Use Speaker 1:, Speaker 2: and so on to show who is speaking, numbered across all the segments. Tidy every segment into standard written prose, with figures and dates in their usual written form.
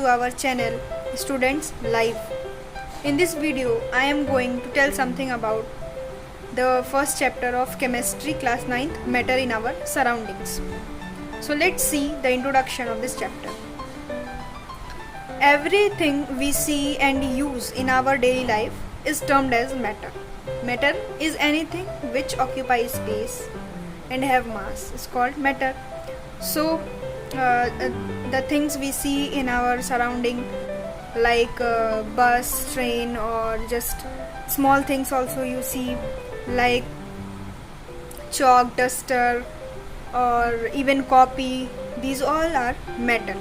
Speaker 1: our channel Students Live. In this video I am going to tell something about the first chapter of chemistry class 9th, matter in our surroundings. So let's see the introduction of this chapter. Everything we see and use in our daily life is termed as matter. Matter is anything which occupies space and have mass is called matter. So the things we see in our surrounding, like bus, train, or just small things also you see, like chalk, duster, or even copy, these all are matter.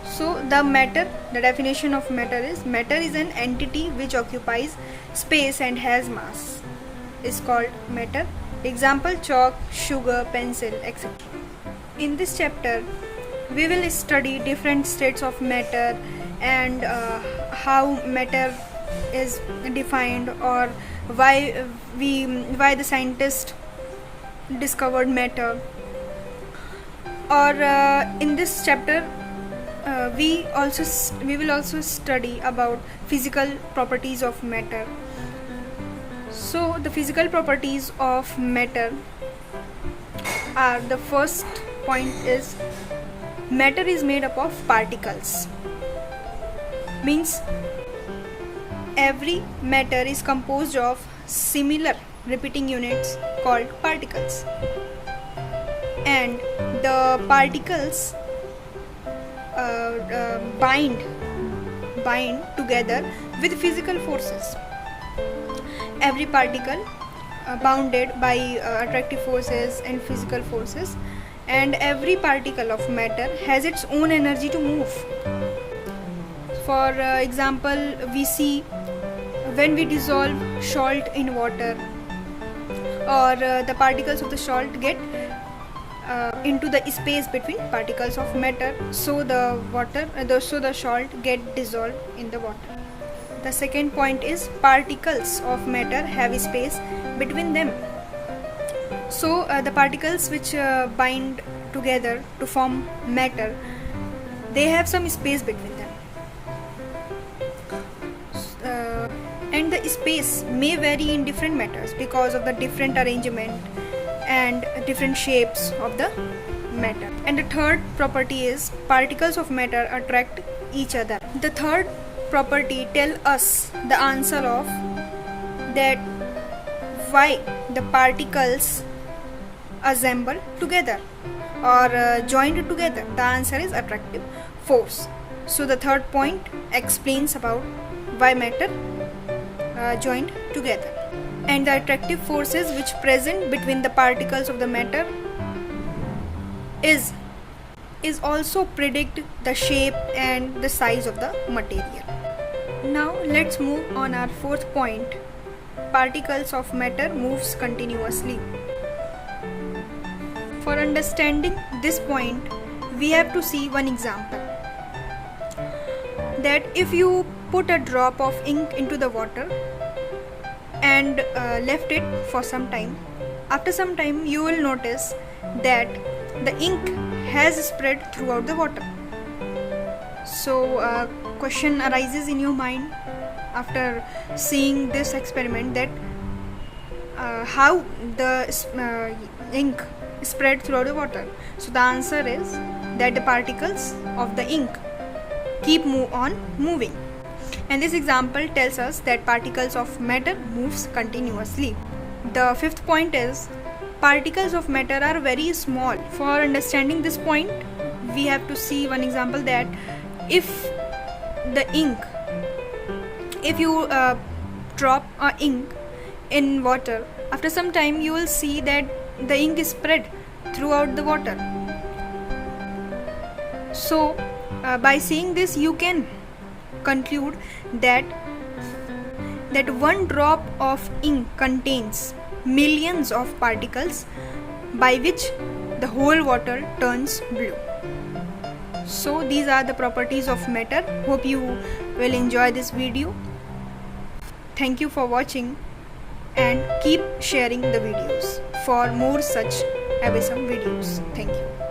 Speaker 1: So the definition of matter is an entity which occupies space and has mass is called matter. Example: chalk, sugar, pencil, etc. In this chapter we will study different states of matter and how matter is defined, or why the scientists discovered matter. Or in this chapter we will also study about physical properties of matter. So the physical properties of matter are: the first point is matter is made up of particles. Means every matter is composed of similar repeating units called particles, and the particles bind together with physical forces. Every particle bounded by attractive forces and physical forces, and every particle of matter has its own energy to move. For example, we see when we dissolve salt in water, or the particles of the salt get into the space between particles of matter, so the salt get dissolved in the water. The second point is particles of matter have space between them. So the particles which bind together to form matter, they have some space between them, and the space may vary in different matters because of the different arrangement and different shapes of the matter. And the third property is particles of matter attract each other. The third property tell us the answer of that why the particles assemble together or joined together. The answer is attractive force. So the third point explains about why matter joined together. And the attractive forces which present between the particles of the matter is also predict the shape and the size of the material. Now let's move on our fourth point. Particles of matter moves continuously. For understanding this point, we have to see one example. That if you put a drop of ink into the water and left it for some time, after some time you will notice that the ink has spread throughout the water. So a question arises in your mind after seeing this experiment, that how the ink spread throughout the water. So the answer is that the particles of the ink keep on moving. And this example tells us that particles of matter moves continuously. The fifth point is particles of matter are very small. For understanding this point, we have to see one example, that if you drop ink in water, after some time you will see that the ink is spread throughout the water. So by seeing this, you can conclude that one drop of ink contains millions of particles, by which the whole water turns blue. So these are the properties of matter. Hope you will enjoy this video. Thank you for watching, and keep sharing the videos for more such awesome videos. Thank you.